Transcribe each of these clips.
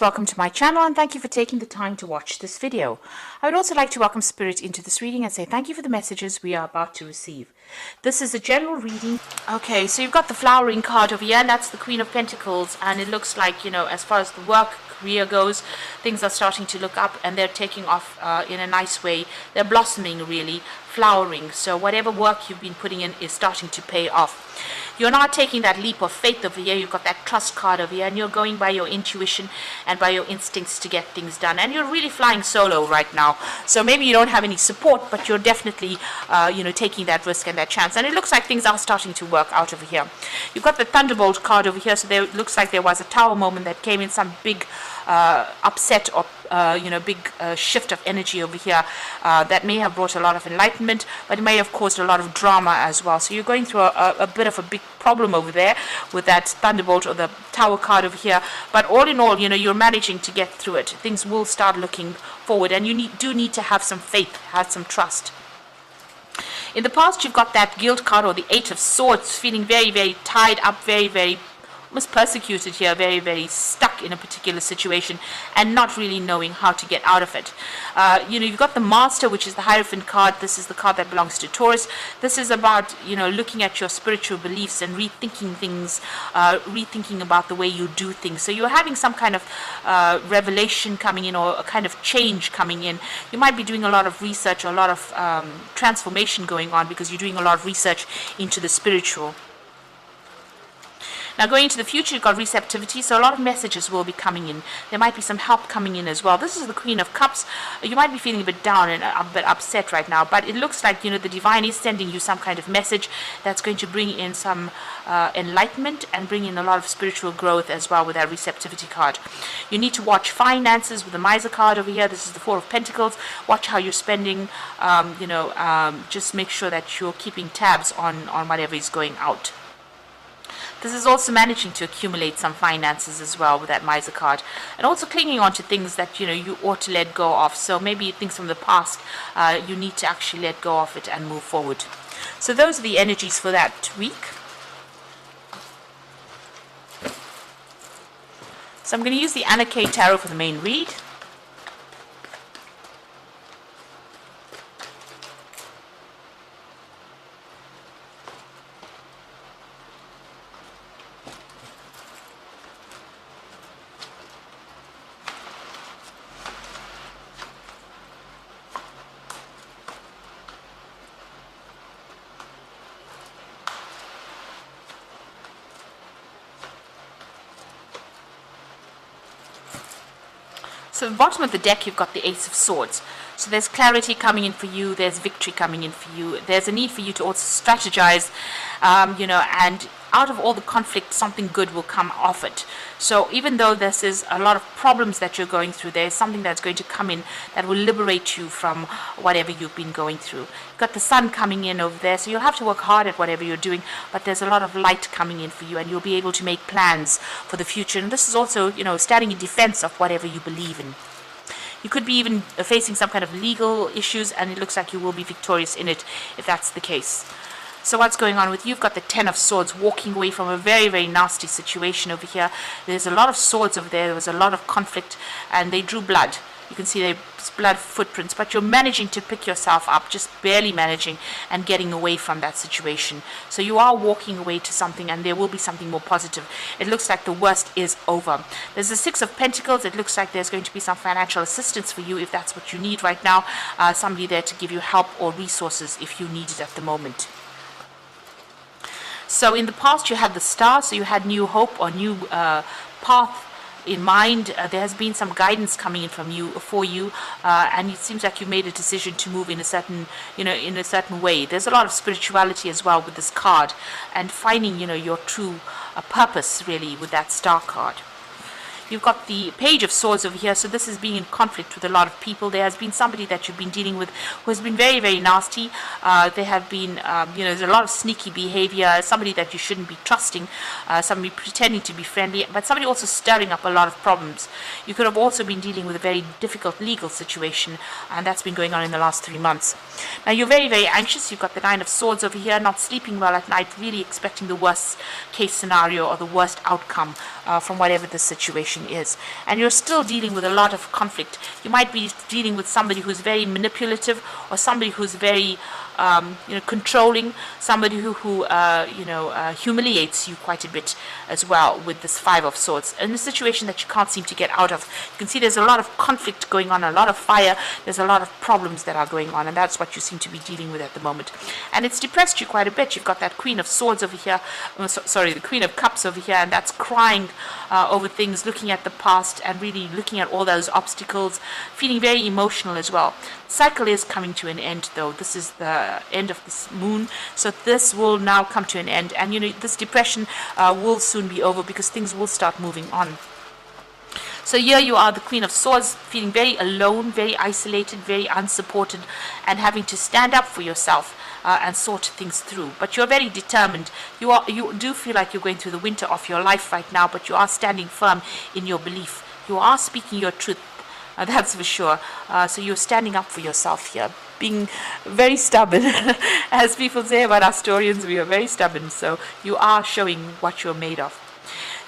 Welcome to my channel and thank you for taking the time to watch this video. I would also like to welcome Spirit into this reading and say thank you for the messages we are about to receive. This is a general reading. Okay, so you've got the flowering card over here, and that's the Queen of Pentacles, and it looks like, you know, as far as the work career goes, things are starting to look up and they're taking off in a nice way. They're blossoming, really, flowering. So whatever work you've been putting in is starting to pay off. You're not taking that leap of faith over here. You've got that trust card over here, and you're going by your intuition and by your instincts to get things done. And you're really flying solo right now. So maybe you don't have any support, but you're definitely, taking that risk and that chance. And it looks like things are starting to work out over here. You've got the Thunderbolt card over here. So it looks like there was a tower moment that came in, some big upset or big shift of energy over here that may have brought a lot of enlightenment, but it may have caused a lot of drama as well. So you're going through a bit of a big problem over there with that Thunderbolt or the Tower card over here. But all in all, you're managing to get through it. Things will start looking forward, and you do need to have some faith, have some trust. In the past, you've got that Guilt card or the Eight of Swords, feeling very, very tied up, very, very almost persecuted here, very, very stuck in a particular situation and not really knowing how to get out of it. You've got the Master, which is the Hierophant card. This is the card that belongs to Taurus. This is about, looking at your spiritual beliefs and rethinking things, rethinking about the way you do things. So you're having some kind of revelation coming in, or a kind of change coming in. You might be doing a lot of research, or a lot of transformation going on, because you're doing a lot of research into the spiritual. Now, going into the future, you've got receptivity, so a lot of messages will be coming in. There might be some help coming in as well. This is the Queen of Cups. You might be feeling a bit down and a bit upset right now, but it looks like, the Divine is sending you some kind of message that's going to bring in some enlightenment and bring in a lot of spiritual growth as well with that receptivity card. You need to watch finances with the Miser card over here. This is the Four of Pentacles. Watch how you're spending. Just make sure that you're keeping tabs on whatever is going out. This is also managing to accumulate some finances as well with that Miser card, and also clinging on to things that you ought to let go of. So maybe things from the past, you need to actually let go of it and move forward. So those are the energies for that week. So I'm going to use the Anna K Tarot for the main read. So at the bottom of the deck, you've got the Ace of Swords. So there's clarity coming in for you. There's victory coming in for you. There's a need for you to also strategize, and out of all the conflict, something good will come off it. So even though this is a lot of problems that you're going through, there's something that's going to come in that will liberate you from whatever you've been going through. You've got the Sun coming in over there, so you'll have to work hard at whatever you're doing, but there's a lot of light coming in for you, and you'll be able to make plans for the future. And this is also, standing in defense of whatever you believe in. You could be even facing some kind of legal issues, and it looks like you will be victorious in it if that's the case. So what's going on with you? You've got the Ten of Swords, walking away from a very, very nasty situation over here. There's a lot of swords over there. There was a lot of conflict, and they drew blood. You can see there's blood footprints, but you're managing to pick yourself up, just barely managing and getting away from that situation. So you are walking away to something, and there will be something more positive. It looks like the worst is over. There's the Six of Pentacles. It looks like there's going to be some financial assistance for you if that's what you need right now. Somebody there to give you help or resources if you need it at the moment. So in the past, you had the Star, so you had new hope or new path in mind. There has been some guidance coming in from you for you, and it seems like you made a decision to move in a certain way. There's a lot of spirituality as well with this card, and finding your true purpose really with that Star card. You've got the Page of Swords over here, so this is being in conflict with a lot of people. There has been somebody that you've been dealing with who has been very, very nasty. There have been, there's a lot of sneaky behavior, somebody that you shouldn't be trusting, somebody pretending to be friendly, but somebody also stirring up a lot of problems. You could have also been dealing with a very difficult legal situation, and that's been going on in the last 3 months. Now, you're very, very anxious. You've got the Nine of Swords over here, not sleeping well at night, really expecting the worst case scenario or the worst outcome from whatever the situation situation is. And you're still dealing with a lot of conflict. You might be dealing with somebody who's very manipulative, or somebody who's very controlling, somebody who humiliates you quite a bit as well with this Five of Swords, in a situation that you can't seem to get out of. You can see there's a lot of conflict going on, a lot of fire, there's a lot of problems that are going on, and that's what you seem to be dealing with at the moment. And it's depressed you quite a bit. You've got that Queen of Swords over here, the Queen of Cups over here, and that's crying over things, looking at the past and really looking at all those obstacles, feeling very emotional as well. Cycle is coming to an end, though. This is the end of this moon, so this will now come to an end, and this depression will soon be over, because things will start moving on. So here you are, the Queen of Swords, feeling very alone, very isolated, very unsupported, and having to stand up for yourself and sort things through. But you're very determined. You do feel like you're going through the winter of your life right now, but you are standing firm in your belief. You are speaking your truth. That's for sure. So you're standing up for yourself here, being very stubborn. As people say about us Taurians, we are very stubborn. So you are showing what you're made of.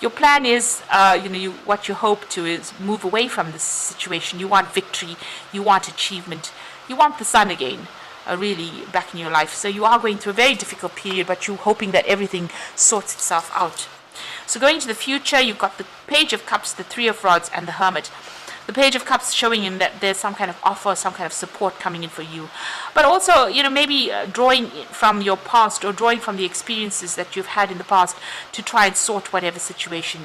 Your plan is, what you hope to is move away from this situation. You want victory. You want achievement. You want the sun again, really back in your life. So you are going through a very difficult period, but you're hoping that everything sorts itself out. So going into the future, you've got the Page of Cups, the Three of Rods, and the Hermit. The Page of Cups showing him that there's some kind of offer, some kind of support coming in for you. But also, maybe drawing from your past, or drawing from the experiences that you've had in the past to try and sort whatever situation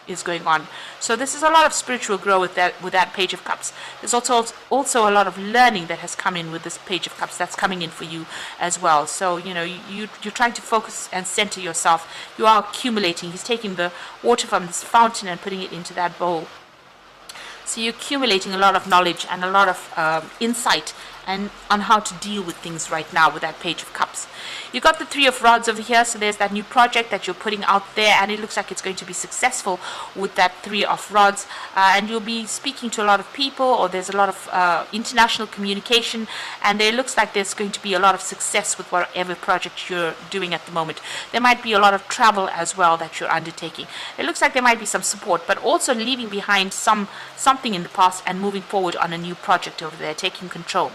is going on. So this is a lot of spiritual growth with that Page of Cups. There's also a lot of learning that has come in with this Page of Cups that's coming in for you as well. So you're trying to focus and center yourself. You are accumulating. He's taking the water from this fountain and putting it into that bowl. So you're accumulating a lot of knowledge and a lot of insight and on how to deal with things right now with that Page of Cups. You've got the Three of Rods over here, so there's that new project that you're putting out there, and it looks like it's going to be successful with that Three of Rods, and you'll be speaking to a lot of people, or there's a lot of international communication, and it looks like there's going to be a lot of success with whatever project you're doing at the moment. There might be a lot of travel as well that you're undertaking. It looks like there might be some support, but also leaving behind something in the past and moving forward on a new project over there, taking control.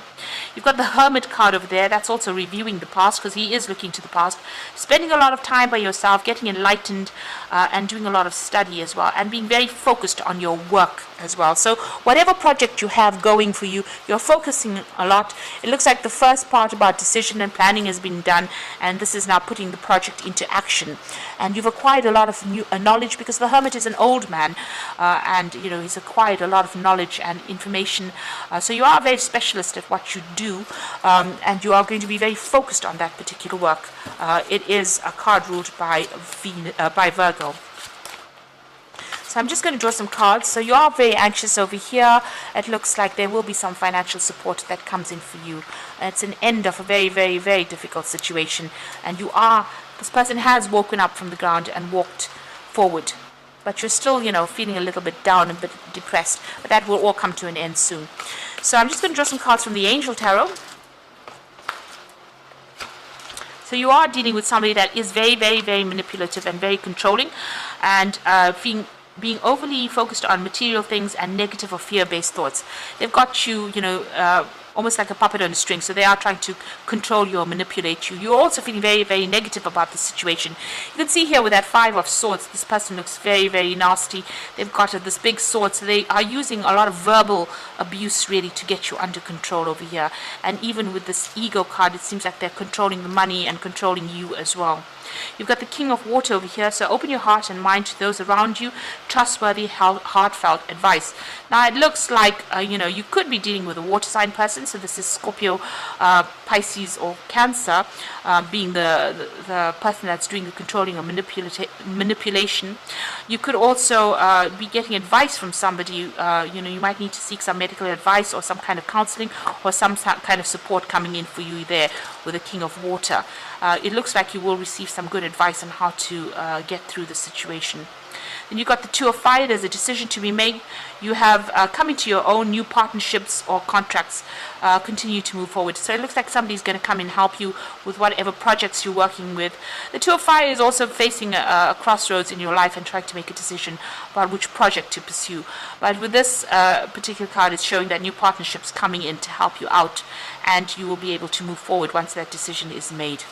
You've got the Hermit card over there. That's also reviewing the past, because he is looking to the past, spending a lot of time by yourself, getting enlightened, and doing a lot of study as well, and being very focused on your work as well. So whatever project you have going for you, you're focusing a lot. It looks like the first part about decision and planning has been done, and this is now putting the project into action. And you've acquired a lot of new knowledge, because the Hermit is an old man, and he's acquired a lot of knowledge and information. So you are a very specialist at what you do, and you are going to be very focused on that particular work. It is a card ruled by Virgo. So I'm just going to draw some cards. So you are very anxious over here. It looks like there will be some financial support that comes in for you. It's an end of a very, very, very difficult situation. And this person has woken up from the ground and walked forward. But you're still, feeling a little bit down and a bit depressed. But that will all come to an end soon. So I'm just going to draw some cards from the Angel Tarot. So you are dealing with somebody that is very, very, very manipulative and very controlling, and being overly focused on material things and negative or fear-based thoughts. They've got you, almost like a puppet on a string. So they are trying to control you or manipulate you. You're also feeling very, very negative about the situation. You can see here with that Five of Swords, this person looks very, very nasty. They've got this big sword, so they are using a lot of verbal abuse really to get you under control over here. And even with this Ego card, it seems like they're controlling the money and controlling you as well. You've got the King of Water over here, so open your heart and mind to those around you. Trustworthy, heartfelt advice. Now it looks like you could be dealing with a water sign person, so this is Scorpio, Pisces, or Cancer, being the person that's doing the controlling or manipulation. You could also be getting advice from somebody. You might need to seek some medical advice or some kind of counseling or some kind of support coming in for you there with the King of Water. It looks like you will receive some good advice on how to get through the situation. Then you've got the Two of Fire. There's a decision to be made. You have coming to your own new partnerships or contracts continue to move forward. So it looks like somebody's going to come and help you with whatever projects you're working with. The Two of Fire is also facing a crossroads in your life and trying to make a decision about which project to pursue. But with this particular card, it's showing that new partnerships coming in to help you out, and you will be able to move forward once that decision is made.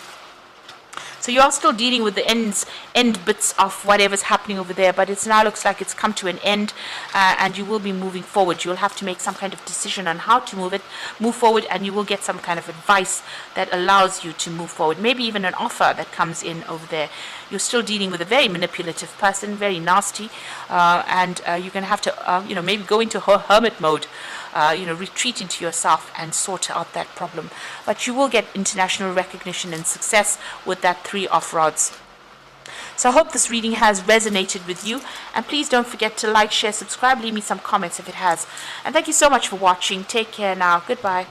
So you are still dealing with the end bits of whatever's happening over there, but it now looks like it's come to an end, and you will be moving forward. You'll have to make some kind of decision on how to move forward, and you will get some kind of advice that allows you to move forward. Maybe even an offer that comes in over there. You're still dealing with a very manipulative person, very nasty, and you're going to have to, maybe go into hermit mode. Retreat into yourself and sort out that problem. But you will get international recognition and success with that Three of Rods. So I hope this reading has resonated with you. And please don't forget to like, share, subscribe, leave me some comments if it has. And thank you so much for watching. Take care now. Goodbye.